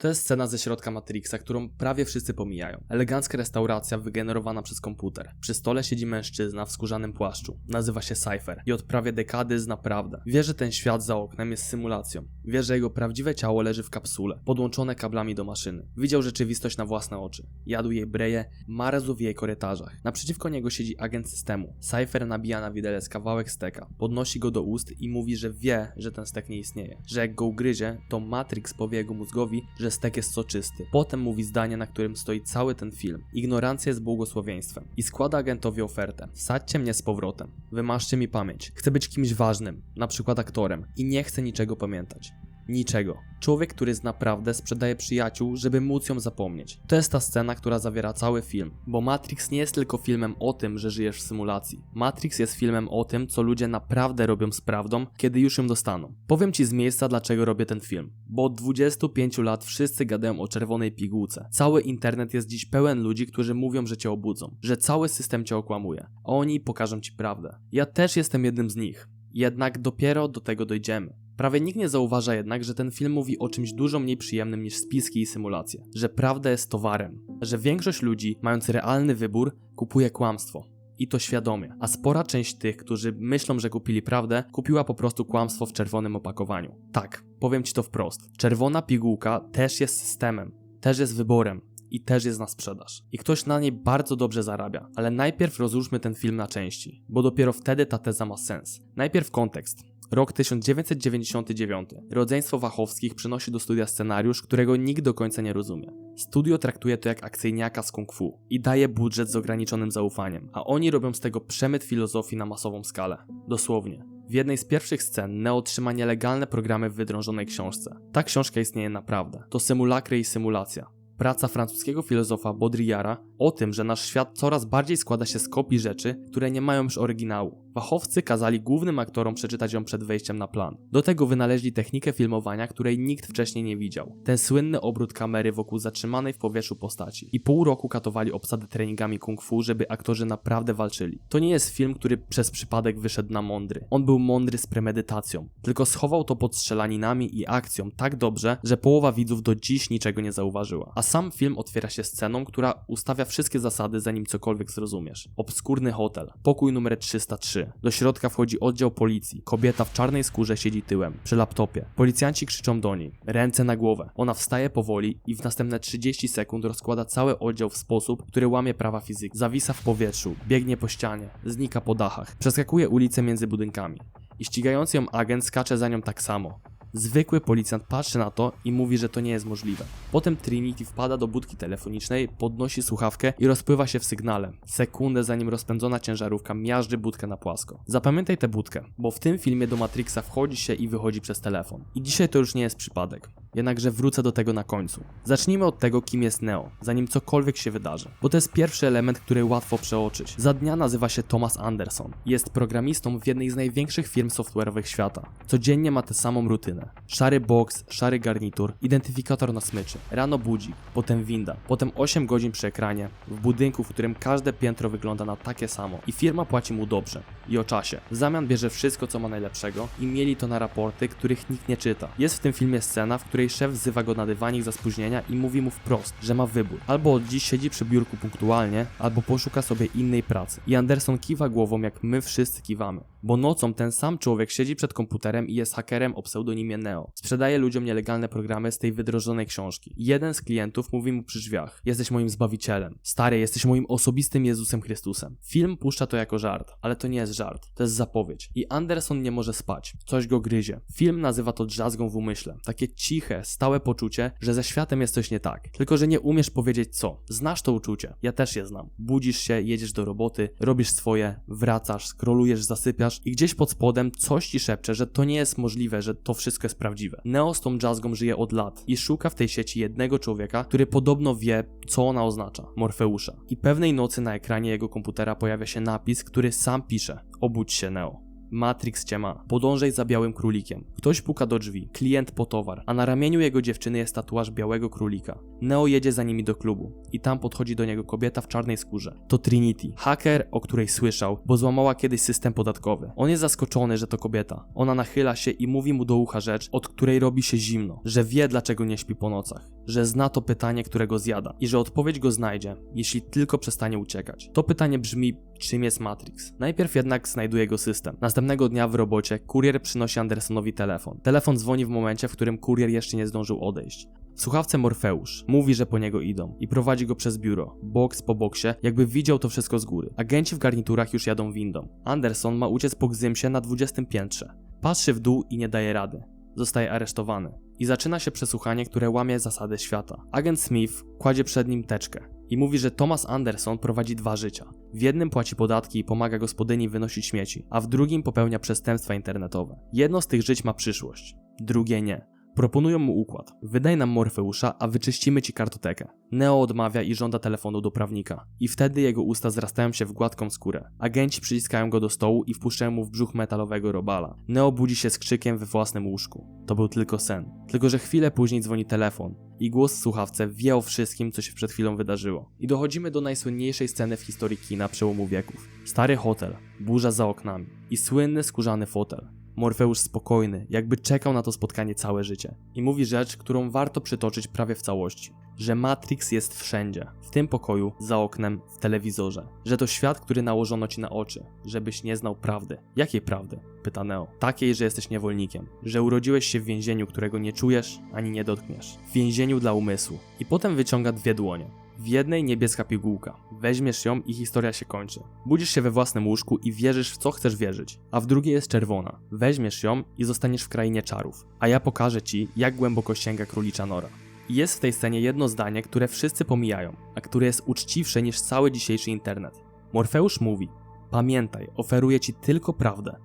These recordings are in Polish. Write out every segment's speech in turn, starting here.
To jest scena ze środka Matrixa, którą prawie wszyscy pomijają. Elegancka restauracja wygenerowana przez komputer. Przy stole siedzi mężczyzna w skórzanym płaszczu. Nazywa się Cypher i od prawie dekady zna prawdę. Wie, że ten świat za oknem jest symulacją. Wie, że jego prawdziwe ciało leży w kapsule, podłączone kablami do maszyny. Widział rzeczywistość na własne oczy. Jadł jej breje, marzł w jej korytarzach. Naprzeciwko niego siedzi agent systemu. Cypher nabija na widelec kawałek steka, podnosi go do ust i mówi, że wie, że ten stek nie istnieje. Że jak go ugryzie, to Matrix powie jego mózgowi, że stek jest soczysty. Potem mówi zdanie, na którym stoi cały ten film. Ignorancja jest błogosławieństwem. I składa agentowi ofertę. Wsadźcie mnie z powrotem. Wymaszcie mi pamięć. Chcę być kimś ważnym, na przykład aktorem. I nie chcę niczego pamiętać. Niczego. Człowiek, który zna prawdę, sprzedaje przyjaciół, żeby móc ją zapomnieć. To jest ta scena, która zawiera cały film. Bo Matrix nie jest tylko filmem o tym, że żyjesz w symulacji. Matrix jest filmem o tym, co ludzie naprawdę robią z prawdą, kiedy już ją dostaną. Powiem ci z miejsca, dlaczego robię ten film. Bo od 25 lat wszyscy gadają o czerwonej pigułce. Cały internet jest dziś pełen ludzi, którzy mówią, że cię obudzą. Że cały system cię okłamuje. A oni pokażą ci prawdę. Ja też jestem jednym z nich. Jednak dopiero do tego dojdziemy. Prawie nikt nie zauważa jednak, że ten film mówi o czymś dużo mniej przyjemnym niż spiski i symulacje. Że prawda jest towarem. Że większość ludzi, mając realny wybór, kupuje kłamstwo. I to świadomie. A spora część tych, którzy myślą, że kupili prawdę, kupiła po prostu kłamstwo w czerwonym opakowaniu. Tak, powiem ci to wprost. Czerwona pigułka też jest systemem. Też jest wyborem. I też jest na sprzedaż. I ktoś na niej bardzo dobrze zarabia. Ale najpierw rozłóżmy ten film na części. Bo dopiero wtedy ta teza ma sens. Najpierw kontekst. Rok 1999. Rodzeństwo Wachowskich przynosi do studia scenariusz, którego nikt do końca nie rozumie. Studio traktuje to jak akcyjniaka z kung fu i daje budżet z ograniczonym zaufaniem, a oni robią z tego przemyt filozofii na masową skalę. Dosłownie. W jednej z pierwszych scen Neo trzyma nielegalne programy w wydrążonej książce. Ta książka istnieje naprawdę. To symulakry i symulacja. Praca francuskiego filozofa Baudrillarda o tym, że nasz świat coraz bardziej składa się z kopii rzeczy, które nie mają już oryginału. Fachowcy kazali głównym aktorom przeczytać ją przed wejściem na plan. Do tego wynaleźli technikę filmowania, której nikt wcześniej nie widział. Ten słynny obrót kamery wokół zatrzymanej w powietrzu postaci. I pół roku katowali obsadę treningami kung fu, żeby aktorzy naprawdę walczyli. To nie jest film, który przez przypadek wyszedł na mądry. On był mądry z premedytacją. Tylko schował to pod strzelaninami i akcją tak dobrze, że połowa widzów do dziś niczego nie zauważyła. A sam film otwiera się sceną, która ustawia wszystkie zasady, zanim cokolwiek zrozumiesz. Obskurny hotel. Pokój numer 303. Do środka wchodzi oddział policji. Kobieta w czarnej skórze siedzi tyłem, przy laptopie. Policjanci krzyczą do niej. Ręce na głowę. Ona wstaje powoli i w następne 30 sekund rozkłada cały oddział w sposób, który łamie prawa fizyki. Zawisa w powietrzu, biegnie po ścianie, znika po dachach. Przeskakuje ulicę między budynkami. I ścigający ją agent skacze za nią tak samo. Zwykły policjant patrzy na to i mówi, że to nie jest możliwe. Potem Trinity wpada do budki telefonicznej, podnosi słuchawkę i rozpływa się w sygnale. Sekundę zanim rozpędzona ciężarówka miażdży budkę na płasko. Zapamiętaj tę budkę, bo w tym filmie do Matrixa wchodzi się i wychodzi przez telefon. I dzisiaj to już nie jest przypadek. Jednakże wrócę do tego na końcu. Zacznijmy od tego, kim jest Neo, zanim cokolwiek się wydarzy. Bo to jest pierwszy element, który łatwo przeoczyć. Za dnia nazywa się Thomas Anderson. Jest programistą w jednej z największych firm software'owych świata. Codziennie ma tę samą rutynę. Szary boks, szary garnitur, identyfikator na smyczy. Rano budzik, potem winda, potem 8 godzin przy ekranie, w budynku, w którym każde piętro wygląda na takie samo. I firma płaci mu dobrze. I o czasie. W zamian bierze wszystko, co ma najlepszego i mieli to na raporty, których nikt nie czyta. Jest w tym filmie scena, w której szef wzywa go na dywanik za spóźnienia i mówi mu wprost, że ma wybór. Albo od dziś siedzi przy biurku punktualnie, albo poszuka sobie innej pracy. I Anderson kiwa głową, jak my wszyscy kiwamy. Bo nocą ten sam człowiek siedzi przed komputerem i jest hakerem o pseudonimie Neo. Sprzedaje ludziom nielegalne programy z tej wydrożonej książki. Jeden z klientów mówi mu przy drzwiach: jesteś moim zbawicielem. Stary, jesteś moim osobistym Jezusem Chrystusem. Film puszcza to jako żart, ale to nie jest żart. To jest zapowiedź. I Anderson nie może spać. Coś go gryzie. Film nazywa to drzazgą w umyśle. Takie ciche, stałe poczucie, że ze światem jest coś nie tak. Tylko że nie umiesz powiedzieć co. Znasz to uczucie. Ja też je znam. Budzisz się, jedziesz do roboty, robisz swoje, wracasz, scrollujesz, zasypiasz i gdzieś pod spodem coś ci szepcze, że to nie jest możliwe, że to wszystko jest prawdziwe. Neo z tą drzazgą żyje od lat i szuka w tej sieci jednego człowieka, który podobno wie, co ona oznacza. Morfeusza. I pewnej nocy na ekranie jego komputera pojawia się napis, który sam pisze: obudź się, Neo. Matrix cię ma. Podążaj za białym królikiem. Ktoś puka do drzwi. Klient po towar. A na ramieniu jego dziewczyny jest tatuaż białego królika. Neo jedzie za nimi do klubu. I tam podchodzi do niego kobieta w czarnej skórze. To Trinity. Haker, o której słyszał, bo złamała kiedyś system podatkowy. On jest zaskoczony, że to kobieta. Ona nachyla się i mówi mu do ucha rzecz, od której robi się zimno. Że wie, dlaczego nie śpi po nocach. Że zna to pytanie, które go zjada. I że odpowiedź go znajdzie, jeśli tylko przestanie uciekać. To pytanie brzmi, czym jest Matrix? Najpierw jednak znajduje go system. Następnego dnia w robocie kurier przynosi Andersonowi telefon. Telefon dzwoni w momencie, w którym kurier jeszcze nie zdążył odejść. W słuchawce Morfeusz mówi, że po niego idą i prowadzi go przez biuro, boks po boksie, jakby widział to wszystko z góry. Agenci w garniturach już jadą windą. Anderson ma uciec po Gzymsie na 20 piętrze. Patrzy w dół i nie daje rady. Zostaje aresztowany. I zaczyna się przesłuchanie, które łamie zasady świata. Agent Smith kładzie przed nim teczkę i mówi, że Thomas Anderson prowadzi 2 życia. W jednym płaci podatki i pomaga gospodyni wynosić śmieci, a w drugim popełnia przestępstwa internetowe. Jedno z tych żyć ma przyszłość, drugie nie. Proponują mu układ. Wydaj nam Morfeusza, a wyczyścimy ci kartotekę. Neo odmawia i żąda telefonu do prawnika. I wtedy jego usta zrastają się w gładką skórę. Agenci przyciskają go do stołu i wpuszczają mu w brzuch metalowego robala. Neo budzi się z krzykiem we własnym łóżku. To był tylko sen. Tylko że chwilę później dzwoni telefon i głos w słuchawce wie o wszystkim, co się przed chwilą wydarzyło. I dochodzimy do najsłynniejszej sceny w historii kina przełomu wieków. Stary hotel, burza za oknami i słynny skórzany fotel. Morfeusz spokojny, jakby czekał na to spotkanie całe życie. I mówi rzecz, którą warto przytoczyć prawie w całości. Że Matrix jest wszędzie. W tym pokoju, za oknem, w telewizorze. Że to świat, który nałożono ci na oczy. Żebyś nie znał prawdy. Jakiej prawdy? Pyta Neo. Takiej, że jesteś niewolnikiem. Że urodziłeś się w więzieniu, którego nie czujesz, ani nie dotkniesz. W więzieniu dla umysłu. I potem wyciąga 2 dłonie. W jednej niebieska pigułka. Weźmiesz ją i historia się kończy. Budzisz się we własnym łóżku i wierzysz w co chcesz wierzyć. A w drugiej jest czerwona. Weźmiesz ją i zostaniesz w krainie czarów. A ja pokażę ci, jak głęboko sięga królicza nora. I jest w tej scenie jedno zdanie, które wszyscy pomijają, a które jest uczciwsze niż cały dzisiejszy internet. Morfeusz mówi: pamiętaj, oferuję ci tylko prawdę.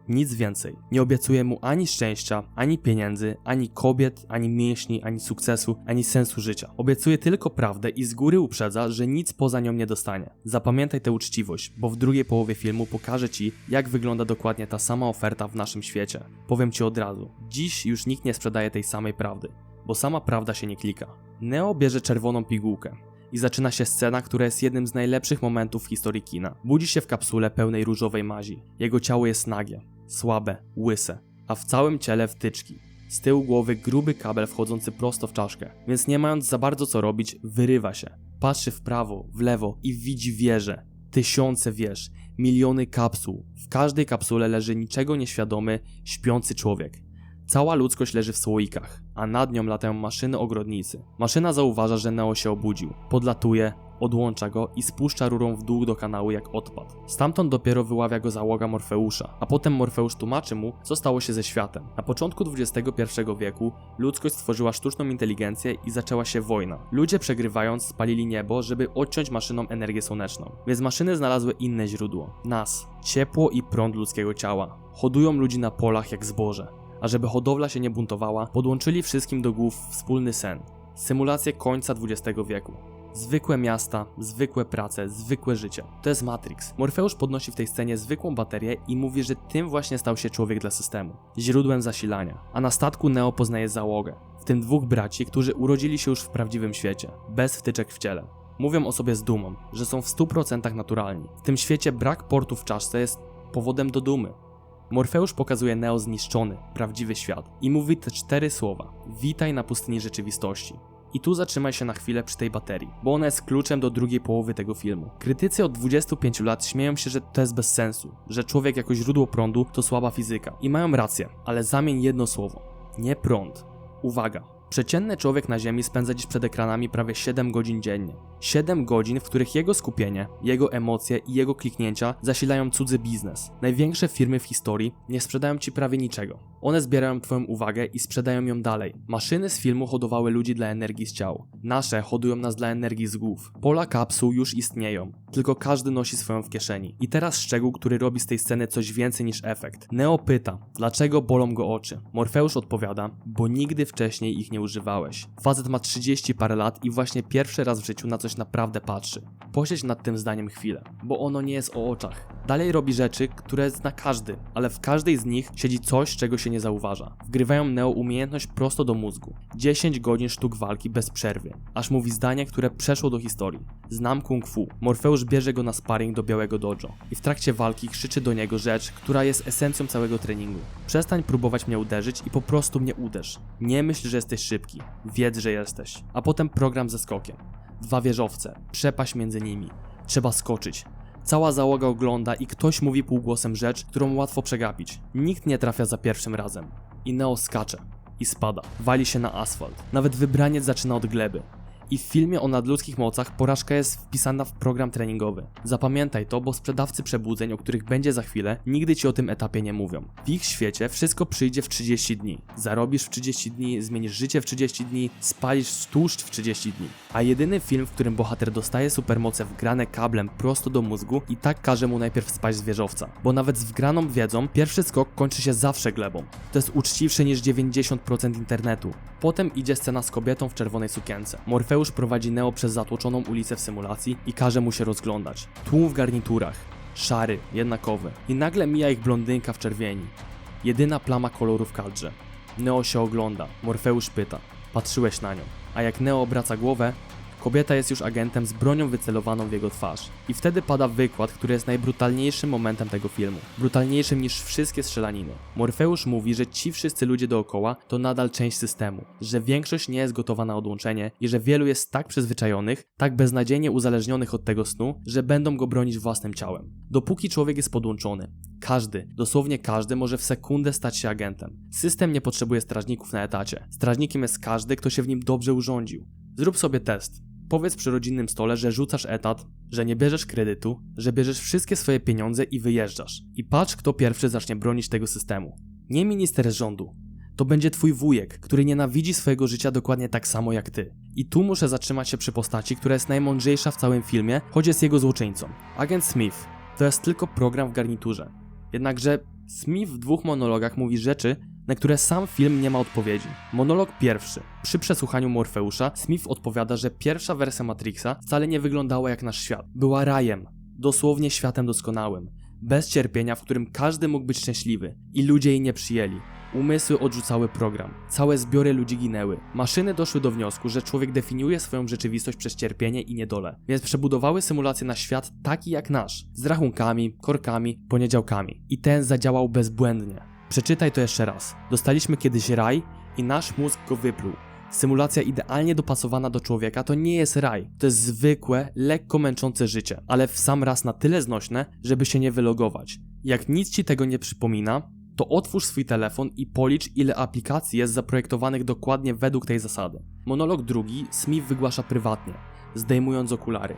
Nic więcej. Nie obiecuję mu ani szczęścia, ani pieniędzy, ani kobiet, ani mięśni, ani sukcesu, ani sensu życia. Obiecuję tylko prawdę i z góry uprzedza, że nic poza nią nie dostanie. Zapamiętaj tę uczciwość, bo w drugiej połowie filmu pokażę ci, jak wygląda dokładnie ta sama oferta w naszym świecie. Powiem ci od razu. Dziś już nikt nie sprzedaje tej samej prawdy, bo sama prawda się nie klika. Neo bierze czerwoną pigułkę. I zaczyna się scena, która jest jednym z najlepszych momentów w historii kina. Budzi się w kapsule pełnej różowej mazi. Jego ciało jest nagie, słabe, łyse, a w całym ciele wtyczki. Z tyłu głowy gruby kabel wchodzący prosto w czaszkę, więc nie mając za bardzo co robić, wyrywa się. Patrzy w prawo, w lewo i widzi wieże. Tysiące wież, miliony kapsuł. W każdej kapsule leży niczego nieświadomy, śpiący człowiek. Cała ludzkość leży w słoikach, a nad nią latają maszyny ogrodnicy. Maszyna zauważa, że Neo się obudził. Podlatuje, odłącza go i spuszcza rurą w dół do kanału jak odpad. Stamtąd dopiero wyławia go załoga Morfeusza, a potem Morfeusz tłumaczy mu, co stało się ze światem. Na początku XXI wieku ludzkość stworzyła sztuczną inteligencję i zaczęła się wojna. Ludzie przegrywając spalili niebo, żeby odciąć maszynom energię słoneczną. Więc maszyny znalazły inne źródło. Nas. Ciepło i prąd ludzkiego ciała. Hodują ludzi na polach jak zboże. A żeby hodowla się nie buntowała, podłączyli wszystkim do głów wspólny sen. Symulację końca XX wieku. Zwykłe miasta, zwykłe prace, zwykłe życie. To jest Matrix. Morfeusz podnosi w tej scenie zwykłą baterię i mówi, że tym właśnie stał się człowiek dla systemu. Źródłem zasilania. A na statku Neo poznaje załogę. W tym 2 braci, którzy urodzili się już w prawdziwym świecie. Bez wtyczek w ciele. Mówią o sobie z dumą, że są w 100% naturalni. W tym świecie brak portu w czaszce jest powodem do dumy. Morfeusz pokazuje Neo zniszczony, prawdziwy świat i mówi te 4 słowa. Witaj na pustyni rzeczywistości. I tu zatrzymaj się na chwilę przy tej baterii, bo ona jest kluczem do drugiej połowy tego filmu. Krytycy od 25 lat śmieją się, że to jest bez sensu, że człowiek jako źródło prądu to słaba fizyka. I mają rację, ale zamień jedno słowo. Nie prąd. Uwaga. Przeciętny człowiek na Ziemi spędza dziś przed ekranami prawie 7 godzin dziennie. 7 godzin, w których jego skupienie, jego emocje i jego kliknięcia zasilają cudzy biznes. Największe firmy w historii nie sprzedają ci prawie niczego. One zbierają twoją uwagę i sprzedają ją dalej. Maszyny z filmu hodowały ludzi dla energii z ciał. Nasze hodują nas dla energii z głów. Pola kapsuł już istnieją, tylko każdy nosi swoją w kieszeni. I teraz szczegół, który robi z tej sceny coś więcej niż efekt. Neo pyta, dlaczego bolą go oczy? Morfeusz odpowiada, bo nigdy wcześniej ich nie używałeś. Facet ma 30 parę lat i właśnie pierwszy raz w życiu na coś naprawdę patrzy. Posiedź nad tym zdaniem chwilę, bo ono nie jest o oczach. Dalej robi rzeczy, które zna każdy, ale w każdej z nich siedzi coś, czego się nie zauważa. Wgrywają Neo umiejętność prosto do mózgu. 10 godzin sztuk walki bez przerwy, aż mówi zdanie, które przeszło do historii. Znam kung fu. Morfeusz bierze go na sparring do białego dojo i w trakcie walki krzyczy do niego rzecz, która jest esencją całego treningu. Przestań próbować mnie uderzyć i po prostu mnie uderz. Nie myśl, że jesteś szybki. Wiedz, że jesteś. A potem program ze skokiem. 2 wieżowce, przepaść między nimi. Trzeba skoczyć. Cała załoga ogląda i ktoś mówi półgłosem rzecz, którą łatwo przegapić. Nikt nie trafia za pierwszym razem. I Neo skacze. I spada. Wali się na asfalt. Nawet wybraniec zaczyna od gleby. I w filmie o nadludzkich mocach porażka jest wpisana w program treningowy. Zapamiętaj to, bo sprzedawcy przebudzeń, o których będzie za chwilę, nigdy ci o tym etapie nie mówią. W ich świecie wszystko przyjdzie w 30 dni. Zarobisz w 30 dni, zmienisz życie w 30 dni, spalisz tłuszcz w 30 dni. A jedyny film, w którym bohater dostaje supermoce wgrane kablem prosto do mózgu i tak każe mu najpierw spaść z wieżowca. Bo nawet z wgraną wiedzą, pierwszy skok kończy się zawsze glebą. To jest uczciwsze niż 90% internetu. Potem idzie scena z kobietą w czerwonej sukience. Morfeusz prowadzi Neo przez zatłoczoną ulicę w symulacji i każe mu się rozglądać. Tłum w garniturach, szary, jednakowy. I nagle mija ich blondynka w czerwieni. Jedyna plama koloru w kadrze. Neo się ogląda, Morfeusz pyta. Patrzyłeś na nią. A jak Neo obraca głowę, kobieta jest już agentem z bronią wycelowaną w jego twarz. I wtedy pada wykład, który jest najbrutalniejszym momentem tego filmu. Brutalniejszym niż wszystkie strzelaniny. Morfeusz mówi, że ci wszyscy ludzie dookoła to nadal część systemu. Że większość nie jest gotowa na odłączenie i że wielu jest tak przyzwyczajonych, tak beznadziejnie uzależnionych od tego snu, że będą go bronić własnym ciałem. Dopóki człowiek jest podłączony. Każdy, dosłownie każdy może w sekundę stać się agentem. System nie potrzebuje strażników na etacie. Strażnikiem jest każdy, kto się w nim dobrze urządził. Zrób sobie test. Powiedz przy rodzinnym stole, że rzucasz etat, że nie bierzesz kredytu, że bierzesz wszystkie swoje pieniądze i wyjeżdżasz. I patrz, kto pierwszy zacznie bronić tego systemu. Nie minister rządu. To będzie twój wujek, który nienawidzi swojego życia dokładnie tak samo jak ty. I tu muszę zatrzymać się przy postaci, która jest najmądrzejsza w całym filmie, choć jest jego złoczyńcą. Agent Smith to jest tylko program w garniturze. Jednakże Smith w 2 monologach mówi rzeczy, na które sam film nie ma odpowiedzi. Monolog pierwszy. Przy przesłuchaniu Morfeusza Smith odpowiada, że pierwsza wersja Matrixa wcale nie wyglądała jak nasz świat. Była rajem, dosłownie światem doskonałym, bez cierpienia, w którym każdy mógł być szczęśliwy i ludzie jej nie przyjęli. Umysły odrzucały program, całe zbiory ludzi ginęły. Maszyny doszły do wniosku, że człowiek definiuje swoją rzeczywistość przez cierpienie i niedolę, więc przebudowały symulację na świat taki jak nasz, z rachunkami, korkami, poniedziałkami. I ten zadziałał bezbłędnie. Przeczytaj to jeszcze raz. Dostaliśmy kiedyś raj i nasz mózg go wypluł. Symulacja idealnie dopasowana do człowieka to nie jest raj. To jest zwykłe, lekko męczące życie, ale w sam raz na tyle znośne, żeby się nie wylogować. Jak nic ci tego nie przypomina, to otwórz swój telefon i policz, ile aplikacji jest zaprojektowanych dokładnie według tej zasady. Monolog drugi Smith wygłasza prywatnie, zdejmując okulary.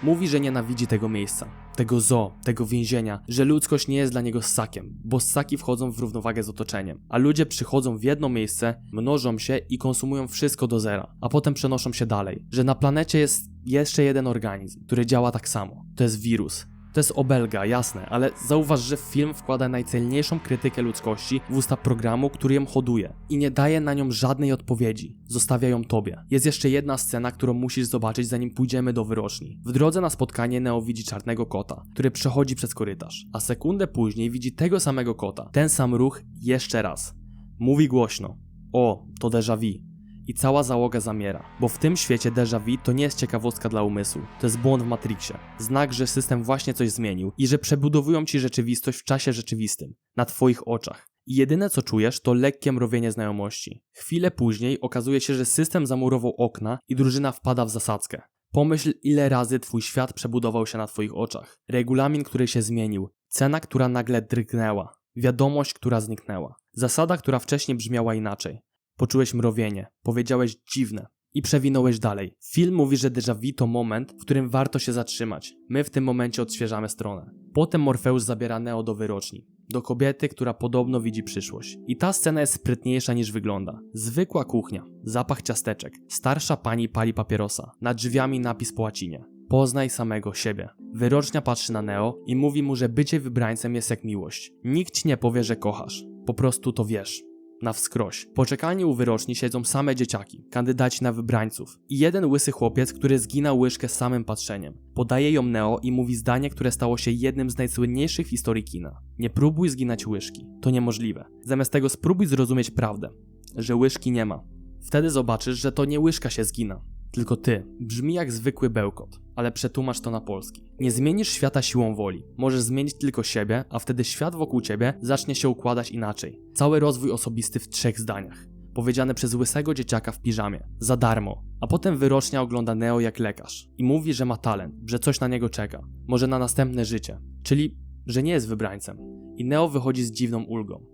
Mówi, że nienawidzi tego miejsca, tego zoo, tego więzienia, że ludzkość nie jest dla niego ssakiem, bo ssaki wchodzą w równowagę z otoczeniem, a ludzie przychodzą w jedno miejsce, mnożą się i konsumują wszystko do zera, a potem przenoszą się dalej, że na planecie jest jeszcze jeden organizm, który działa tak samo. To jest wirus. To jest obelga, jasne, ale zauważ, że film wkłada najcelniejszą krytykę ludzkości w usta programu, który ją hoduje i nie daje na nią żadnej odpowiedzi. Zostawia ją tobie. Jest jeszcze jedna scena, którą musisz zobaczyć, zanim pójdziemy do wyroczni. W drodze na spotkanie Neo widzi czarnego kota, który przechodzi przez korytarz, a sekundę później widzi tego samego kota. Ten sam ruch jeszcze raz. Mówi głośno. O, to déjà vu. I cała załoga zamiera, bo w tym świecie déjà vu to nie jest ciekawostka dla umysłu, to jest błąd w Matrixie. Znak, że system właśnie coś zmienił i że przebudowują ci rzeczywistość w czasie rzeczywistym, na twoich oczach. I jedyne co czujesz to lekkie mrowienie znajomości. Chwilę później okazuje się, że system zamurował okna i drużyna wpada w zasadzkę. Pomyśl, ile razy twój świat przebudował się na twoich oczach. Regulamin, który się zmienił. Cena, która nagle drgnęła. Wiadomość, która zniknęła. Zasada, która wcześniej brzmiała inaczej. Poczułeś mrowienie, powiedziałeś dziwne i przewinąłeś dalej. Film mówi, że déjà vu to moment, w którym warto się zatrzymać. My w tym momencie odświeżamy stronę. Potem Morfeusz zabiera Neo do wyroczni. Do kobiety, która podobno widzi przyszłość. I ta scena jest sprytniejsza niż wygląda. Zwykła kuchnia, zapach ciasteczek, starsza pani pali papierosa, nad drzwiami napis po łacinie. Poznaj samego siebie. Wyrocznia patrzy na Neo i mówi mu, że bycie wybrańcem jest jak miłość. Nikt ci nie powie, że kochasz. Po prostu to wiesz. Na wskroś. W poczekalni u wyroczni siedzą same dzieciaki, kandydaci na wybrańców. I jeden łysy chłopiec, który zgina łyżkę samym patrzeniem. Podaje ją Neo i mówi zdanie, które stało się jednym z najsłynniejszych w historii kina. Nie próbuj zginać łyżki. To niemożliwe. Zamiast tego spróbuj zrozumieć prawdę, że łyżki nie ma. Wtedy zobaczysz, że to nie łyżka się zgina, tylko ty. Brzmi jak zwykły bełkot, ale przetłumacz to na polski. Nie zmienisz świata siłą woli. Możesz zmienić tylko siebie, a wtedy świat wokół ciebie zacznie się układać inaczej. Cały rozwój osobisty w 3 zdaniach. Powiedziane przez łysego dzieciaka w piżamie. Za darmo. A potem wyrocznia ogląda Neo jak lekarz. I mówi, że ma talent, że coś na niego czeka. Może na następne życie. Czyli, że nie jest wybrańcem. I Neo wychodzi z dziwną ulgą.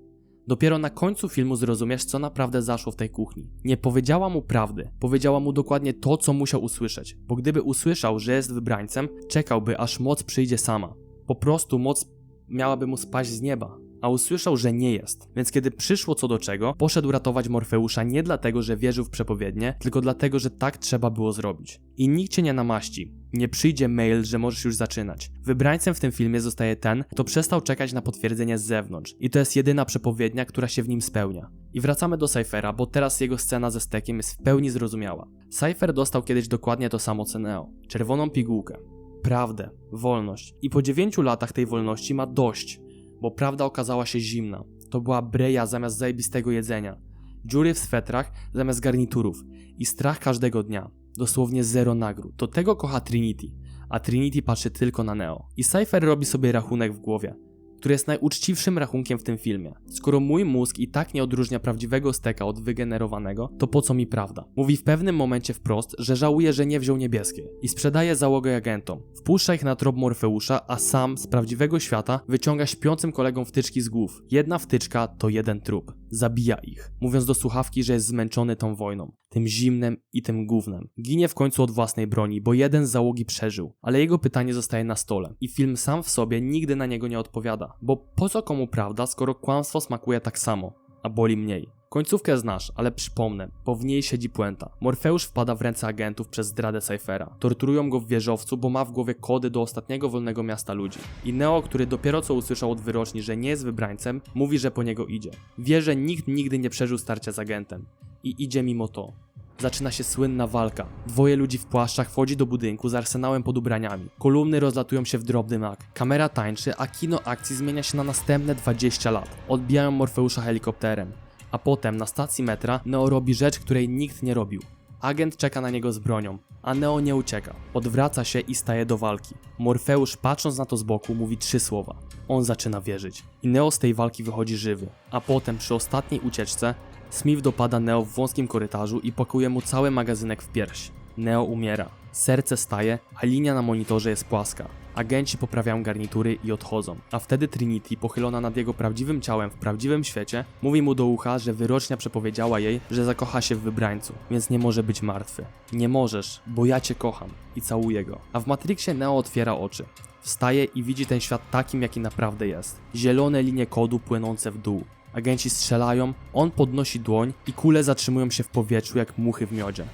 Dopiero na końcu filmu zrozumiesz, co naprawdę zaszło w tej kuchni. Nie powiedziała mu prawdy, powiedziała mu dokładnie to, co musiał usłyszeć, bo gdyby usłyszał, że jest wybrańcem, czekałby, aż moc przyjdzie sama. Po prostu moc miałaby mu spaść z nieba, a usłyszał, że nie jest. Więc kiedy przyszło co do czego, poszedł ratować Morfeusza nie dlatego, że wierzył w przepowiednie, tylko dlatego, że tak trzeba było zrobić. I nikt cię nie namaści. Nie przyjdzie mail, że możesz już zaczynać. Wybrańcem w tym filmie zostaje ten, kto przestał czekać na potwierdzenie z zewnątrz. I to jest jedyna przepowiednia, która się w nim spełnia. I wracamy do Cyphera, bo teraz jego scena ze stekiem jest w pełni zrozumiała. Cypher dostał kiedyś dokładnie to samo co Neo. Czerwoną pigułkę. Prawdę. Wolność. I po 9 latach tej wolności ma dość. Bo prawda okazała się zimna. To była breja zamiast zajebistego jedzenia. Dziury w swetrach zamiast garniturów. I strach każdego dnia. Dosłownie 0 nagród. Do tego kocha Trinity, a Trinity patrzy tylko na Neo. I Cypher robi sobie rachunek w głowie, który jest najuczciwszym rachunkiem w tym filmie. Skoro mój mózg i tak nie odróżnia prawdziwego steka od wygenerowanego, to po co mi prawda? Mówi w pewnym momencie wprost, że żałuje, że nie wziął niebieskiej i sprzedaje załogę agentom. Wpuszcza ich na trop Morfeusza, a sam z prawdziwego świata wyciąga śpiącym kolegom wtyczki z głów. Jedna wtyczka to jeden trup. Zabija ich, mówiąc do słuchawki, że jest zmęczony tą wojną. Tym zimnem i tym gównem. Ginie w końcu od własnej broni, bo jeden z załogi przeżył, ale jego pytanie zostaje na stole. I film sam w sobie nigdy na niego nie odpowiada, bo po co komu prawda, skoro kłamstwo smakuje tak samo, a boli mniej. Końcówkę znasz, ale przypomnę, bo w niej siedzi puenta. Morfeusz wpada w ręce agentów przez zdradę Cyphera. Torturują go w wieżowcu, bo ma w głowie kody do ostatniego wolnego miasta ludzi. I Neo, który dopiero co usłyszał od wyroczni, że nie jest wybrańcem, mówi, że po niego idzie. Wie, że nikt nigdy nie przeżył starcia z agentem. I idzie mimo to. Zaczyna się słynna walka. 2 ludzi w płaszczach wchodzi do budynku z arsenałem pod ubraniami. Kolumny rozlatują się w drobny mak. Kamera tańczy, a kino akcji zmienia się na następne 20 lat. Odbijają Morfeusza helikopterem. A potem na stacji metra Neo robi rzecz, której nikt nie robił. Agent czeka na niego z bronią, a Neo nie ucieka. Odwraca się i staje do walki. Morfeusz, patrząc na to z boku, mówi 3 słowa. On zaczyna wierzyć. I Neo z tej walki wychodzi żywy. A potem przy ostatniej ucieczce Smith dopada Neo w wąskim korytarzu i pakuje mu cały magazynek w pierś. Neo umiera. Serce staje, a linia na monitorze jest płaska. Agenci poprawiają garnitury i odchodzą. A wtedy Trinity, pochylona nad jego prawdziwym ciałem w prawdziwym świecie, mówi mu do ucha, że wyrocznia przepowiedziała jej, że zakocha się w wybrańcu, więc nie może być martwy. Nie możesz, bo ja cię kocham. I całuje go. A w Matrixie Neo otwiera oczy. Wstaje i widzi ten świat takim, jaki naprawdę jest. Zielone linie kodu płynące w dół. Agenci strzelają, on podnosi dłoń i kule zatrzymują się w powietrzu jak muchy w miodzie.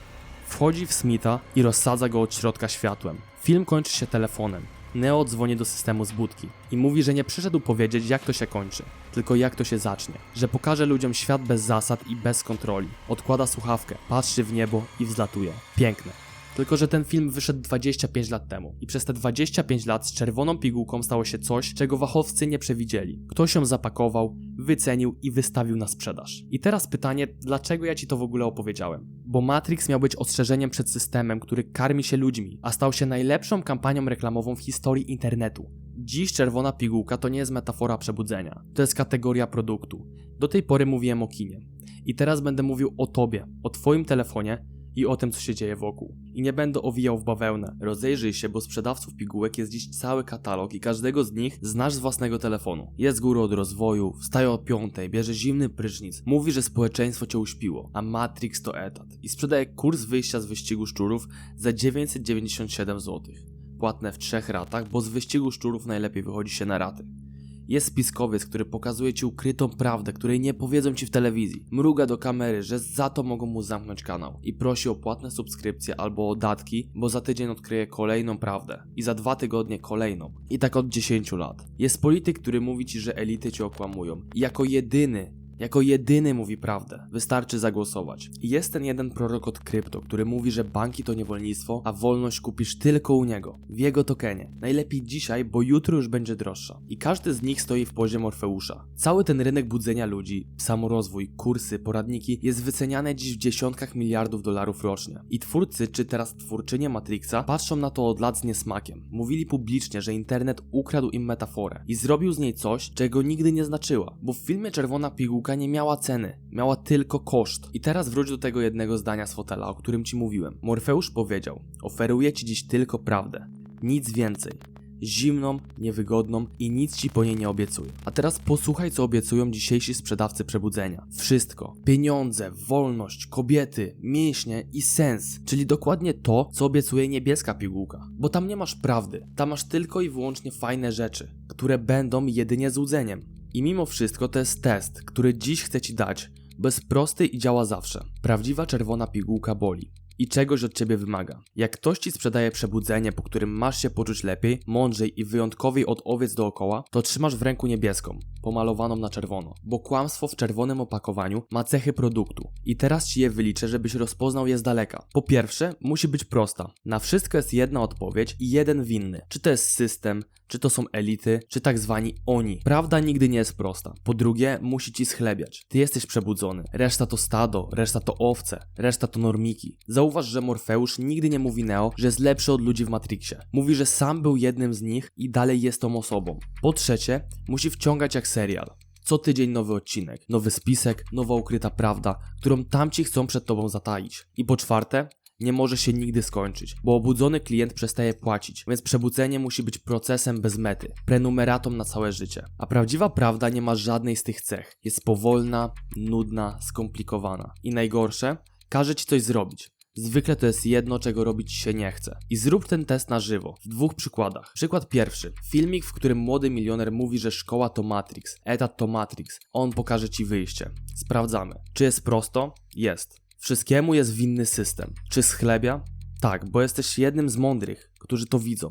Wchodzi w Smitha i rozsadza go od środka światłem. Film kończy się telefonem. Neo dzwoni do systemu z budki i mówi, że nie przyszedł powiedzieć, jak to się kończy, tylko jak to się zacznie. Że pokaże ludziom świat bez zasad i bez kontroli. Odkłada słuchawkę, patrzy w niebo i wzlatuje. Piękne. Tylko że ten film wyszedł 25 lat temu i przez te 25 lat z czerwoną pigułką stało się coś, czego fachowcy nie przewidzieli. Ktoś ją zapakował, wycenił i wystawił na sprzedaż. I teraz pytanie, dlaczego ja ci to w ogóle opowiedziałem? Bo Matrix miał być ostrzeżeniem przed systemem, który karmi się ludźmi, a stał się najlepszą kampanią reklamową w historii internetu. Dziś czerwona pigułka to nie jest metafora przebudzenia, to jest kategoria produktu. Do tej pory mówiłem o kinie. I teraz będę mówił o tobie, o twoim telefonie, i o tym, co się dzieje wokół. I nie będę owijał w bawełnę. Rozejrzyj się, bo sprzedawców pigułek jest dziś cały katalog i każdego z nich znasz z własnego telefonu. Jest z góry od rozwoju, wstaje o 5, bierze zimny prysznic, mówi, że społeczeństwo cię uśpiło, a Matrix to etat. I sprzedaje kurs wyjścia z wyścigu szczurów za 997 zł. Płatne w 3 ratach, bo z wyścigu szczurów najlepiej wychodzi się na raty. Jest spiskowiec, który pokazuje ci ukrytą prawdę, której nie powiedzą ci w telewizji. Mruga do kamery, że za to mogą mu zamknąć kanał. I prosi o płatne subskrypcje albo o datki, bo za tydzień odkryje kolejną prawdę. I za 2 tygodnie kolejną. I tak od 10 lat. Jest polityk, który mówi ci, że elity cię okłamują. I jako Jako jedyny mówi prawdę. Wystarczy zagłosować. Jest ten jeden prorok od krypto, który mówi, że banki to niewolnictwo, a wolność kupisz tylko u niego, w jego tokenie. Najlepiej dzisiaj, bo jutro już będzie droższa. I każdy z nich stoi w pozie Morfeusza. Cały ten rynek budzenia ludzi, samorozwój, kursy, poradniki jest wyceniany dziś w dziesiątkach miliardów dolarów rocznie. I twórcy, czy teraz twórczynie Matrixa, patrzą na to od lat z niesmakiem. Mówili publicznie, że internet ukradł im metaforę i zrobił z niej coś, czego nigdy nie znaczyła. Bo w filmie Czerwona Pigułka nie miała ceny, miała tylko koszt. I teraz wróć do tego jednego zdania z fotela, o którym ci mówiłem. Morfeusz powiedział: oferuję ci dziś tylko prawdę, nic więcej. Zimną, niewygodną i nic ci po niej nie obiecuję. A teraz posłuchaj, co obiecują dzisiejsi sprzedawcy przebudzenia. Wszystko. Pieniądze, wolność, kobiety, mięśnie i sens. Czyli dokładnie to, co obiecuje Niebieska Pigułka. Bo tam nie masz prawdy. Tam masz tylko i wyłącznie fajne rzeczy, które będą jedynie złudzeniem. I mimo wszystko to jest test, który dziś chcę ci dać, bo jest prosty i działa zawsze. Prawdziwa czerwona pigułka boli i czegoś od ciebie wymaga. Jak ktoś ci sprzedaje przebudzenie, po którym masz się poczuć lepiej, mądrzej i wyjątkowiej od owiec dookoła, to trzymasz w ręku niebieską, pomalowaną na czerwono. Bo kłamstwo w czerwonym opakowaniu ma cechy produktu. I teraz ci je wyliczę, żebyś rozpoznał je z daleka. Po pierwsze, musi być prosta. Na wszystko jest jedna odpowiedź i jeden winny. Czy to jest system, czy to są elity, czy tak zwani oni. Prawda nigdy nie jest prosta. Po drugie, musi ci schlebiać. Ty jesteś przebudzony. Reszta to stado, reszta to owce, reszta to normiki. Zauważ, że Morfeusz nigdy nie mówi Neo, że jest lepszy od ludzi w Matrixie. Mówi, że sam był jednym z nich i dalej jest tą osobą. Po trzecie, musi wciągać jak serial. Co tydzień nowy odcinek, nowy spisek, nowa ukryta prawda, którą tamci chcą przed tobą zataić. I po czwarte, nie może się nigdy skończyć, bo obudzony klient przestaje płacić, więc przebudzenie musi być procesem bez mety, prenumeratą na całe życie. A prawdziwa prawda nie ma żadnej z tych cech. Jest powolna, nudna, skomplikowana. I najgorsze, każe ci coś zrobić. Zwykle to jest jedno, czego robić się nie chce. I zrób ten test na żywo, w 2 przykładach. Przykład pierwszy. Filmik, w którym młody milioner mówi, że szkoła to Matrix, etat to Matrix. On pokaże ci wyjście. Sprawdzamy. Czy jest prosto? Jest. Wszystkiemu jest winny system. Czy schlebia? Tak, bo jesteś jednym z mądrych, którzy to widzą.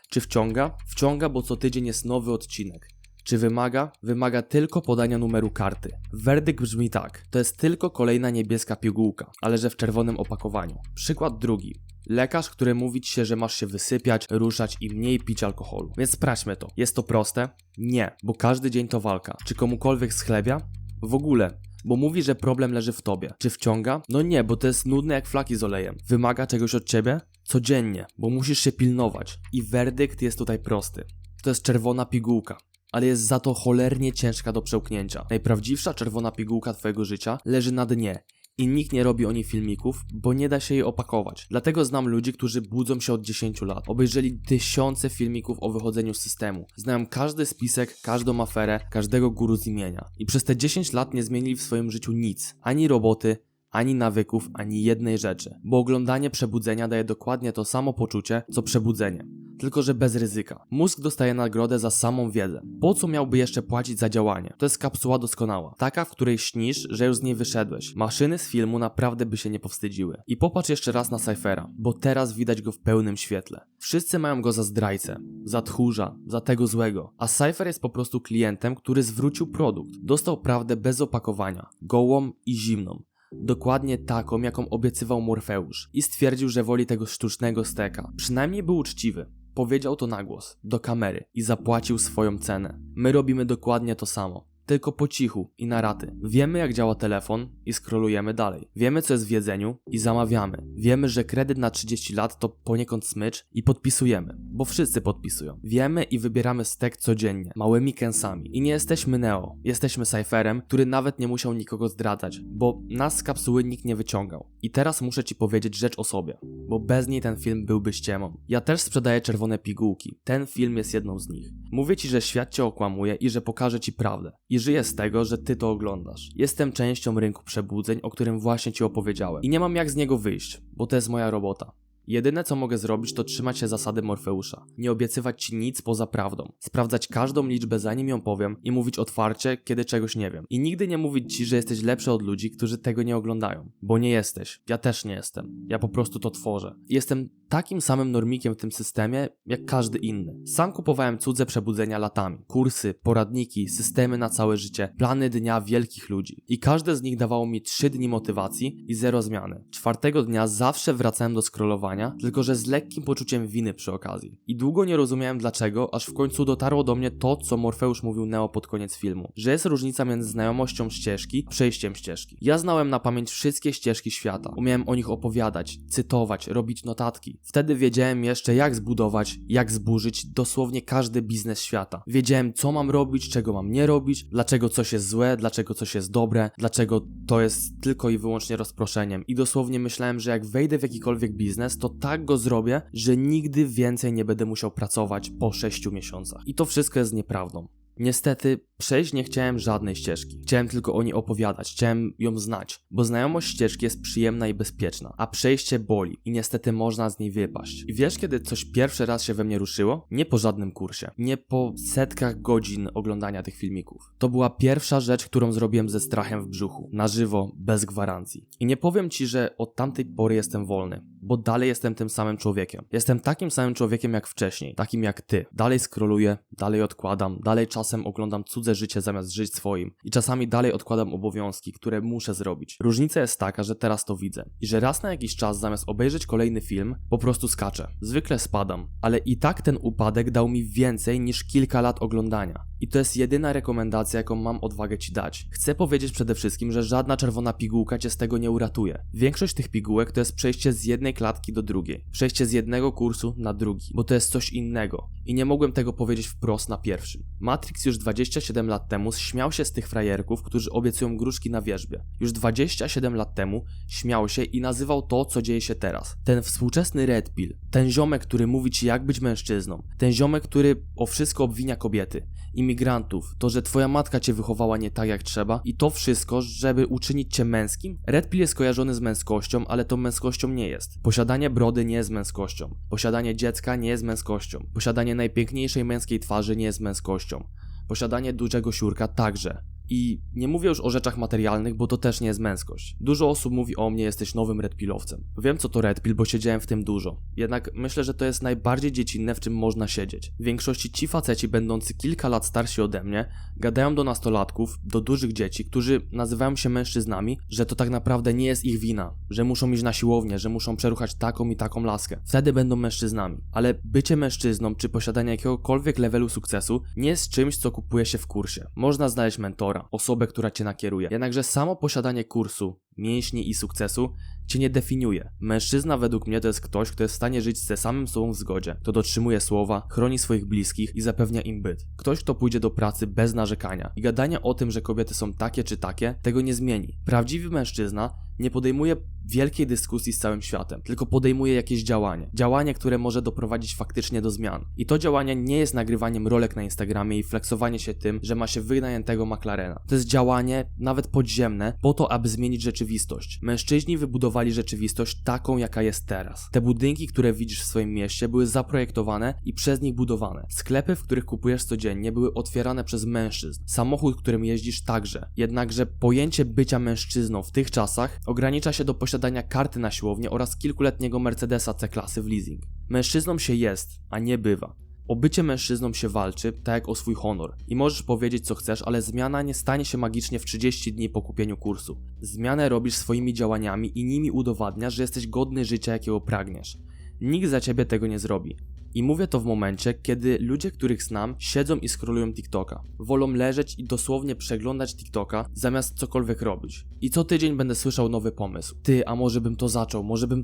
Czy wciąga? Wciąga, bo co tydzień jest nowy odcinek. Czy wymaga? Wymaga tylko podania numeru karty. Werdykt brzmi tak. To jest tylko kolejna niebieska pigułka, ale że w czerwonym opakowaniu. Przykład drugi. Lekarz, który mówi ci się, że masz się wysypiać, ruszać i mniej pić alkoholu. Więc sprawdźmy to. Jest to proste? Nie, bo każdy dzień to walka. Czy komukolwiek schlebia? W ogóle. Bo mówi, że problem leży w tobie. Czy wciąga? No nie, bo to jest nudne jak flaki z olejem. Wymaga czegoś od ciebie? Codziennie, bo musisz się pilnować. I werdykt jest tutaj prosty. To jest czerwona pigułka, ale jest za to cholernie ciężka do przełknięcia. Najprawdziwsza czerwona pigułka twojego życia leży na dnie. I nikt nie robi o niej filmików, bo nie da się jej opakować. Dlatego znam ludzi, którzy budzą się od 10 lat. Obejrzeli tysiące filmików o wychodzeniu z systemu. Znają każdy spisek, każdą aferę, każdego guru z imienia. I przez te 10 lat nie zmienili w swoim życiu nic. Ani roboty, ani nawyków, ani jednej rzeczy. Bo oglądanie przebudzenia daje dokładnie to samo poczucie, co przebudzenie. Tylko że bez ryzyka. Mózg dostaje nagrodę za samą wiedzę. Po co miałby jeszcze płacić za działanie? To jest kapsuła doskonała. Taka, w której śnisz, że już z niej wyszedłeś. Maszyny z filmu naprawdę by się nie powstydziły. I popatrz jeszcze raz na Cyphera, bo teraz widać go w pełnym świetle. Wszyscy mają go za zdrajcę, za tchórza, za tego złego. A Cypher jest po prostu klientem, który zwrócił produkt. Dostał prawdę bez opakowania. Gołą i zimną. Dokładnie taką, jaką obiecywał Morfeusz. I stwierdził, że woli tego sztucznego steka. Przynajmniej był uczciwy. Powiedział to na głos, do kamery i zapłacił swoją cenę. My robimy dokładnie to samo. Tylko po cichu i na raty. Wiemy, jak działa telefon i scrollujemy dalej. Wiemy, co jest w jedzeniu i zamawiamy. Wiemy, że kredyt na 30 lat to poniekąd smycz i podpisujemy. Bo wszyscy podpisują. Wiemy i wybieramy stek codziennie, małymi kęsami. I nie jesteśmy Neo. Jesteśmy Cypherem, który nawet nie musiał nikogo zdradzać, bo nas z kapsuły nikt nie wyciągał. I teraz muszę ci powiedzieć rzecz o sobie, bo bez niej ten film byłby ściemą. Ja też sprzedaję czerwone pigułki. Ten film jest jedną z nich. Mówię ci, że świat cię okłamuje i że pokaże ci prawdę. I żyję z tego, że ty to oglądasz. Jestem częścią rynku przebudzeń, o którym właśnie ci opowiedziałem. I nie mam jak z niego wyjść, bo to jest moja robota. Jedyne co mogę zrobić, to trzymać się zasady Morfeusza. Nie obiecywać ci nic poza prawdą. Sprawdzać każdą liczbę zanim ją powiem i mówić otwarcie, kiedy czegoś nie wiem. I nigdy nie mówić ci, że jesteś lepszy od ludzi, którzy tego nie oglądają. Bo nie jesteś. Ja też nie jestem. Ja po prostu to tworzę. Jestem takim samym normikiem w tym systemie, jak każdy inny. Sam kupowałem cudze przebudzenia latami. Kursy, poradniki, systemy na całe życie, plany dnia wielkich ludzi. I każde z nich dawało mi 3 dni motywacji i 0 zmiany. 4 dnia zawsze wracałem do scrollowania, tylko że z lekkim poczuciem winy przy okazji. I długo nie rozumiałem dlaczego, aż w końcu dotarło do mnie to, co Morfeusz mówił Neo pod koniec filmu. Że jest różnica między znajomością ścieżki a przejściem ścieżki. Ja znałem na pamięć wszystkie ścieżki świata. Umiałem o nich opowiadać, cytować, robić notatki. Wtedy wiedziałem jeszcze jak zbudować, jak zburzyć dosłownie każdy biznes świata. Wiedziałem co mam robić, czego mam nie robić, dlaczego coś jest złe, dlaczego coś jest dobre, dlaczego to jest tylko i wyłącznie rozproszeniem. I dosłownie myślałem, że jak wejdę w jakikolwiek biznes, to tak go zrobię, że nigdy więcej nie będę musiał pracować po 6 miesiącach. I to wszystko jest nieprawdą. Niestety, przejść nie chciałem żadnej ścieżki. Chciałem tylko o niej opowiadać, chciałem ją znać, bo znajomość ścieżki jest przyjemna i bezpieczna, a przejście boli i niestety można z niej wypaść. I wiesz, kiedy coś pierwszy raz się we mnie ruszyło? Nie po żadnym kursie, nie po setkach godzin oglądania tych filmików. To była pierwsza rzecz, którą zrobiłem ze strachem w brzuchu, na żywo, bez gwarancji. I nie powiem ci, że od tamtej pory jestem wolny, bo dalej jestem tym samym człowiekiem. Jestem takim samym człowiekiem jak wcześniej, takim jak ty. Dalej scrolluję, dalej odkładam, dalej czasem oglądam cudze życie zamiast żyć swoim i czasami dalej odkładam obowiązki, które muszę zrobić. Różnica jest taka, że teraz to widzę i że raz na jakiś czas zamiast obejrzeć kolejny film, po prostu skaczę. Zwykle spadam, ale i tak ten upadek dał mi więcej niż kilka lat oglądania. I to jest jedyna rekomendacja, jaką mam odwagę ci dać. Chcę powiedzieć przede wszystkim, że żadna czerwona pigułka cię z tego nie uratuje. Większość tych pigułek to jest przejście z jednej klatki do drugiej. Przejście z jednego kursu na drugi, bo to jest coś innego. I nie mogłem tego powiedzieć wprost na pierwszym. Matrix już 27 lat temu śmiał się z tych frajerków, którzy obiecują gruszki na wierzbie. Już 27 lat temu śmiał się i nazywał to, co dzieje się teraz. Ten współczesny Red Pill, ten ziomek, który mówi ci jak być mężczyzną, ten ziomek, który o wszystko obwinia kobiety, imigrantów, to, że twoja matka cię wychowała nie tak jak trzeba i to wszystko, żeby uczynić cię męskim. Red Pill jest kojarzony z męskością, ale to męskością nie jest. Posiadanie brody nie jest męskością. Posiadanie dziecka nie jest męskością. Posiadanie najpiękniejszej męskiej twarzy nie jest męskością. Posiadanie dużego siurka także. I nie mówię już o rzeczach materialnych, bo to też nie jest męskość. Dużo osób mówi o mnie, jesteś nowym redpillowcem. Wiem co to redpill, bo siedziałem w tym dużo. Jednak myślę, że to jest najbardziej dziecinne, w czym można siedzieć. W większości ci faceci, będący kilka lat starsi ode mnie, gadają do nastolatków, do dużych dzieci, którzy nazywają się mężczyznami, że to tak naprawdę nie jest ich wina, że muszą iść na siłownię, że muszą przeruchać taką i taką laskę. Wtedy będą mężczyznami. Ale bycie mężczyzną, czy posiadanie jakiegokolwiek levelu sukcesu nie jest czymś, co kupuje się w kursie. Można znaleźć mentora, osobę, która cię nakieruje. Jednakże samo posiadanie kursu, mięśni i sukcesu cię nie definiuje. Mężczyzna według mnie to jest ktoś, kto jest w stanie żyć ze samym sobą w zgodzie, kto dotrzymuje słowa, chroni swoich bliskich i zapewnia im byt. Ktoś, kto pójdzie do pracy bez narzekania. I gadanie o tym, że kobiety są takie czy takie, tego nie zmieni. Prawdziwy mężczyzna nie podejmuje wielkiej dyskusji z całym światem, tylko podejmuje jakieś działanie. Działanie, które może doprowadzić faktycznie do zmian. I to działanie nie jest nagrywaniem rolek na Instagramie i flexowanie się tym, że ma się wynajętego McLarena. To jest działanie, nawet podziemne, po to, aby zmienić rzeczywistość. Mężczyźni wybudowali rzeczywistość taką, jaka jest teraz. Te budynki, które widzisz w swoim mieście, były zaprojektowane i przez nich budowane. Sklepy, w których kupujesz codziennie, były otwierane przez mężczyzn. Samochód, którym jeździsz, także. Jednakże pojęcie bycia mężczyzną w tych czasach ogranicza się do posiadania karty na siłownię oraz kilkuletniego Mercedesa C-klasy w leasing. Mężczyzną się jest, a nie bywa. O bycie mężczyzną się walczy, tak jak o swój honor. I możesz powiedzieć co chcesz, ale zmiana nie stanie się magicznie w 30 dni po kupieniu kursu. Zmianę robisz swoimi działaniami i nimi udowadniasz, że jesteś godny życia, jakiego pragniesz. Nikt za ciebie tego nie zrobi. I mówię to w momencie, kiedy ludzie, których znam, siedzą i scrollują TikToka. Wolą leżeć i dosłownie przeglądać TikToka, zamiast cokolwiek robić. I co tydzień będę słyszał nowy pomysł. Ty, a może bym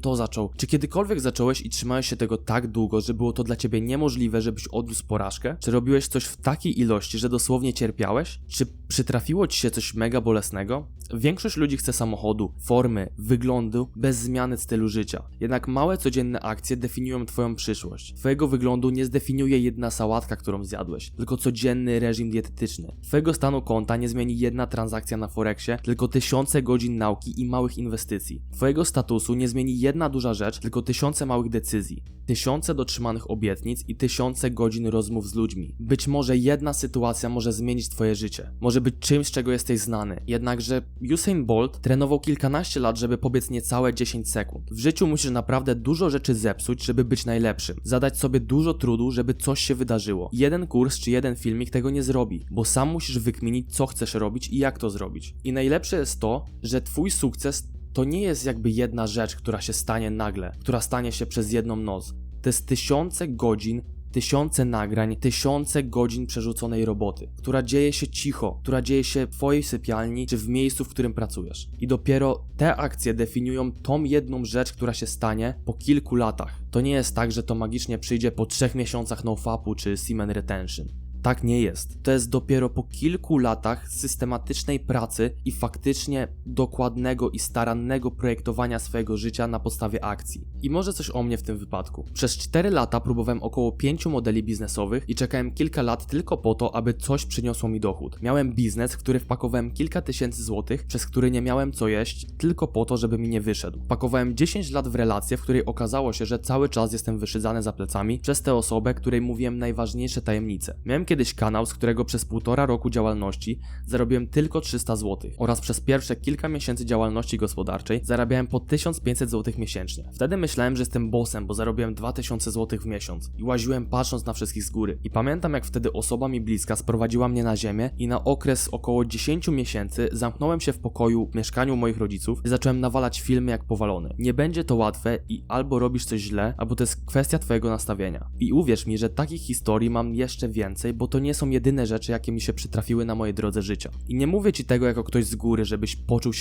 to zaczął. Czy kiedykolwiek zacząłeś i trzymałeś się tego tak długo, że było to dla ciebie niemożliwe, żebyś odniósł porażkę? Czy robiłeś coś w takiej ilości, że dosłownie cierpiałeś? Czy przytrafiło ci się coś mega bolesnego? Większość ludzi chce samochodu, formy, wyglądu, bez zmiany stylu życia. Jednak małe codzienne akcje definiują twoją przyszłość. Twoje Twojego wyglądu nie zdefiniuje jedna sałatka, którą zjadłeś, tylko codzienny reżim dietetyczny. Twojego stanu konta nie zmieni jedna transakcja na Forexie, tylko tysiące godzin nauki i małych inwestycji. Twojego statusu nie zmieni jedna duża rzecz, tylko tysiące małych decyzji. Tysiące dotrzymanych obietnic i tysiące godzin rozmów z ludźmi. Być może jedna sytuacja może zmienić twoje życie. Może być czymś, z czego jesteś znany. Jednakże Usain Bolt trenował kilkanaście lat, żeby pobiec niecałe 10 sekund. W życiu musisz naprawdę dużo rzeczy zepsuć, żeby być najlepszym. Zadać sobie dużo trudu, żeby coś się wydarzyło. Jeden kurs czy jeden filmik tego nie zrobi, bo sam musisz wykminić, co chcesz robić i jak to zrobić. I najlepsze jest to, że twój sukces to nie jest jakby jedna rzecz, która się stanie nagle, która stanie się przez jedną noc. To jest tysiące godzin, tysiące nagrań, tysiące godzin przerzuconej roboty, która dzieje się cicho, która dzieje się w twojej sypialni czy w miejscu, w którym pracujesz. I dopiero te akcje definiują tą jedną rzecz, która się stanie po kilku latach. To nie jest tak, że to magicznie przyjdzie po 3 miesiącach nofapu czy semen retention. Tak nie jest. To jest dopiero po kilku latach systematycznej pracy i faktycznie dokładnego i starannego projektowania swojego życia na podstawie akcji. I może coś o mnie w tym wypadku. Przez 4 lata próbowałem około 5 modeli biznesowych i czekałem kilka lat tylko po to, aby coś przyniosło mi dochód. Miałem biznes, w który wpakowałem kilka tysięcy złotych, przez który nie miałem co jeść, tylko po to, żeby mi nie wyszedł. Wpakowałem 10 lat w relację, w której okazało się, że cały czas jestem wyszydzany za plecami przez tę osobę, której mówiłem najważniejsze tajemnice. Miałem kiedyś kanał, z którego przez 1,5 roku działalności zarobiłem tylko 300 zł oraz przez pierwsze kilka miesięcy działalności gospodarczej zarabiałem po 1500 zł miesięcznie. Wtedy myślałem, że jestem bossem, bo zarobiłem 2000 zł w miesiąc i łaziłem patrząc na wszystkich z góry. I pamiętam, jak wtedy osoba mi bliska sprowadziła mnie na ziemię i na okres około 10 miesięcy zamknąłem się w pokoju w mieszkaniu moich rodziców i zacząłem nawalać filmy jak powalony. Nie będzie to łatwe i albo robisz coś źle, albo to jest kwestia twojego nastawienia. I uwierz mi, że takich historii mam jeszcze więcej, bo to nie są jedyne rzeczy, jakie mi się przytrafiły na mojej drodze życia. I nie mówię ci tego jako ktoś z góry, żebyś poczuł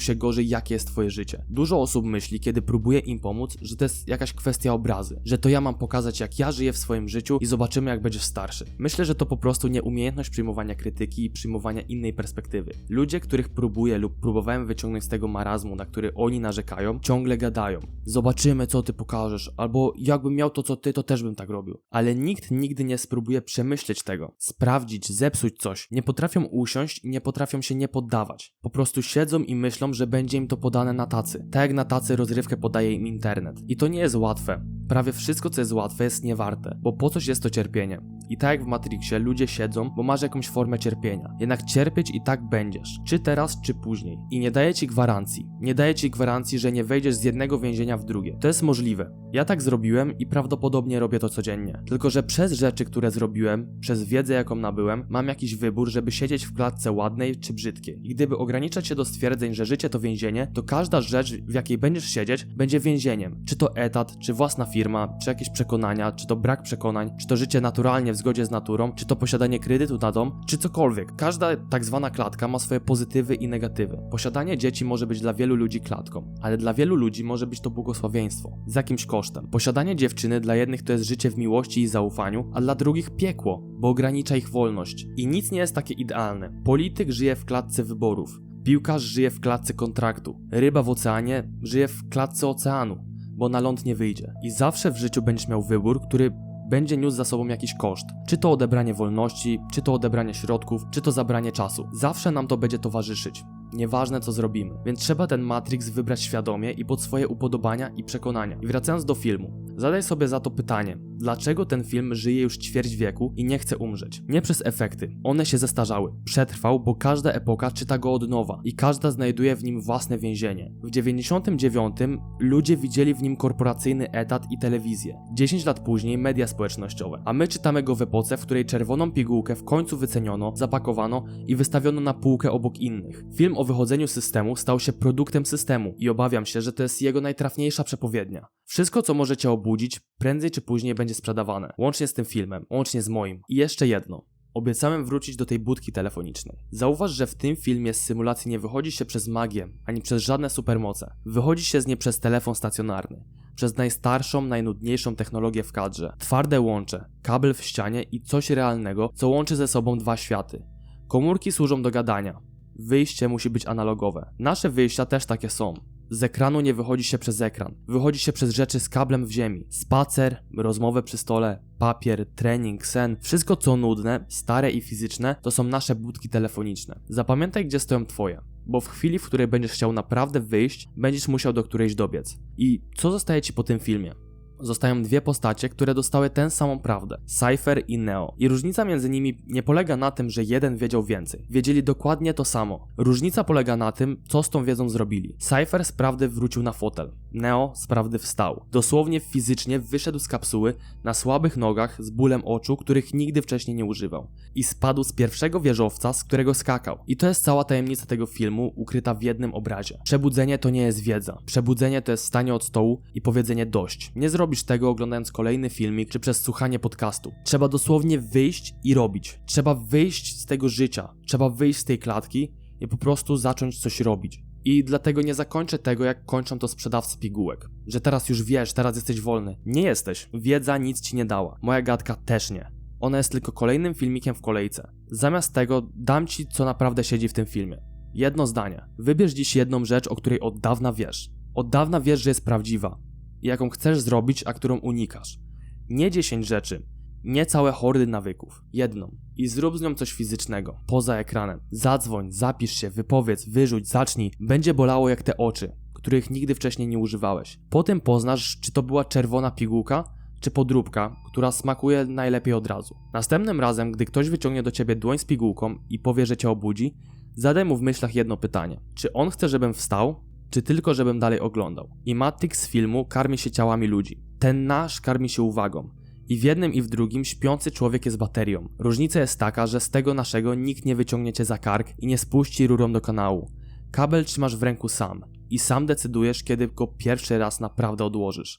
się gorzej, jakie jest twoje życie. Dużo osób myśli, kiedy próbuję im pomóc, że to jest jakaś kwestia obrazy, że to ja mam pokazać, jak ja żyję w swoim życiu i zobaczymy, jak będziesz starszy. Myślę, że to po prostu nieumiejętność przyjmowania krytyki i przyjmowania innej perspektywy. Ludzie, których próbuję lub próbowałem wyciągnąć z tego marazmu, na który oni narzekają, ciągle gadają: zobaczymy, co ty pokażesz, albo jakbym miał to, co ty, to też bym tak robił. Ale nikt nigdy nie spróbuje przemyśleć tego, sprawdzić, zepsuć coś. Nie potrafią usiąść i nie potrafią się nie poddawać. Po prostu siedzą i myślą, że będzie im to podane na tacy. Tak jak na tacy rozrywkę podaje im internet. I to nie jest łatwe. Prawie wszystko, co jest łatwe, jest niewarte, bo po coś jest to cierpienie. I tak jak w Matrixie, ludzie siedzą, bo masz jakąś formę cierpienia. Jednak cierpieć i tak będziesz. Czy teraz, czy później. I nie daję ci gwarancji. Nie daję ci gwarancji, że nie wejdziesz z jednego więzienia w drugie. To jest możliwe. Ja tak zrobiłem i prawdopodobnie robię to codziennie. Tylko że przez rzeczy, które zrobiłem, przez wiedzę, jaką nabyłem, mam jakiś wybór, żeby siedzieć w klatce ładnej czy brzydkiej. I gdyby ograniczać się do stwierdzeń, że życie to więzienie, to każda rzecz, w jakiej będziesz siedzieć, będzie więzieniem. Czy to etat, czy własna firma, czy jakieś przekonania, czy to brak przekonań, czy to życie naturalnie w zgodzie z naturą, czy to posiadanie kredytu na dom, czy cokolwiek. Każda tak zwana klatka ma swoje pozytywy i negatywy. Posiadanie dzieci może być dla wielu ludzi klatką, ale dla wielu ludzi może być to błogosławieństwo. Z jakimś kosztem. Posiadanie dziewczyny dla jednych to jest życie w miłości i zaufaniu, a dla drugich piekło, bo ogranicza ich wolność. I nic nie jest takie idealne. Polityk żyje w klatce wyborów. Piłkarz żyje w klatce kontraktu. Ryba w oceanie żyje w klatce oceanu, bo na ląd nie wyjdzie. I zawsze w życiu będziesz miał wybór, który będzie niósł za sobą jakiś koszt. Czy to odebranie wolności, czy to odebranie środków, czy to zabranie czasu. Zawsze nam to będzie towarzyszyć. Nieważne, co zrobimy. Więc trzeba ten Matrix wybrać świadomie i pod swoje upodobania i przekonania. I wracając do filmu, zadaj sobie za to pytanie: dlaczego ten film żyje już ćwierć wieku i nie chce umrzeć? Nie przez efekty. One się zestarzały. Przetrwał, bo każda epoka czyta go od nowa i każda znajduje w nim własne więzienie. W 99 ludzie widzieli w nim korporacyjny etat i telewizję. 10 lat później media społecznościowe. A my czytamy go w epoce, w której czerwoną pigułkę w końcu wyceniono, zapakowano i wystawiono na półkę obok innych. Film o wychodzeniu z systemu stał się produktem systemu i obawiam się, że to jest jego najtrafniejsza przepowiednia. Wszystko, co może cię obudzić, prędzej czy później będzie sprzedawane. Łącznie z tym filmem, łącznie z moim. I jeszcze jedno. Obiecałem wrócić do tej budki telefonicznej. Zauważ, że w tym filmie z symulacji nie wychodzi się przez magię, ani przez żadne supermoce. Wychodzi się z niej przez telefon stacjonarny. Przez najstarszą, najnudniejszą technologię w kadrze. Twarde łącze, kabel w ścianie i coś realnego, co łączy ze sobą dwa światy. Komórki służą do gadania. Wyjście musi być analogowe. Nasze wyjścia też takie są. Z ekranu nie wychodzi się przez ekran. Wychodzi się przez rzeczy z kablem w ziemi. Spacer, rozmowę przy stole, papier, trening, sen. Wszystko co nudne, stare i fizyczne to są nasze budki telefoniczne. Zapamiętaj, gdzie stoją twoje. Bo w chwili, w której będziesz chciał naprawdę wyjść, będziesz musiał do którejś dobiec. I co zostaje ci po tym filmie? Zostają dwie postacie, które dostały tę samą prawdę. Cypher i Neo. I różnica między nimi nie polega na tym, że jeden wiedział więcej. Wiedzieli dokładnie to samo. Różnica polega na tym, co z tą wiedzą zrobili. Cypher z prawdy wrócił na fotel. Neo z prawdy wstał. Dosłownie fizycznie wyszedł z kapsuły na słabych nogach z bólem oczu, których nigdy wcześniej nie używał. I spadł z pierwszego wieżowca, z którego skakał. I to jest cała tajemnica tego filmu, ukryta w jednym obrazie. Przebudzenie to nie jest wiedza. Przebudzenie to jest stanie od stołu i powiedzenie dość. Nie zrobisz tego oglądając kolejny filmik czy przez słuchanie podcastu. Trzeba dosłownie wyjść i robić. Trzeba wyjść z tego życia. Trzeba wyjść z tej klatki i po prostu zacząć coś robić. I dlatego nie zakończę tego, jak kończą to sprzedawcy pigułek. Że teraz już wiesz, teraz jesteś wolny. Nie jesteś. Wiedza nic ci nie dała. Moja gadka też nie. Ona jest tylko kolejnym filmikiem w kolejce. Zamiast tego dam ci, co naprawdę siedzi w tym filmie. Jedno zdanie. Wybierz dziś jedną rzecz, o której od dawna wiesz. Od dawna wiesz, że jest prawdziwa. I jaką chcesz zrobić, a którą unikasz. Nie 10 rzeczy. Nie całe hordy nawyków. Jedną. I zrób z nią coś fizycznego. Poza ekranem. Zadzwoń, zapisz się, wypowiedz, wyrzuć, zacznij. Będzie bolało jak te oczy, których nigdy wcześniej nie używałeś. Potem poznasz, czy to była czerwona pigułka, czy podróbka, która smakuje najlepiej od razu. Następnym razem, gdy ktoś wyciągnie do ciebie dłoń z pigułką i powie, że cię obudzi, zadaj mu w myślach jedno pytanie. Czy on chce, żebym wstał, czy tylko żebym dalej oglądał? I Matrix z filmu karmi się ciałami ludzi. Ten nasz karmi się uwagą. I w jednym i w drugim śpiący człowiek jest baterią. Różnica jest taka, że z tego naszego nikt nie wyciągnie cię za kark i nie spuści rurą do kanału. Kabel trzymasz w ręku sam. I sam decydujesz, kiedy go pierwszy raz naprawdę odłożysz.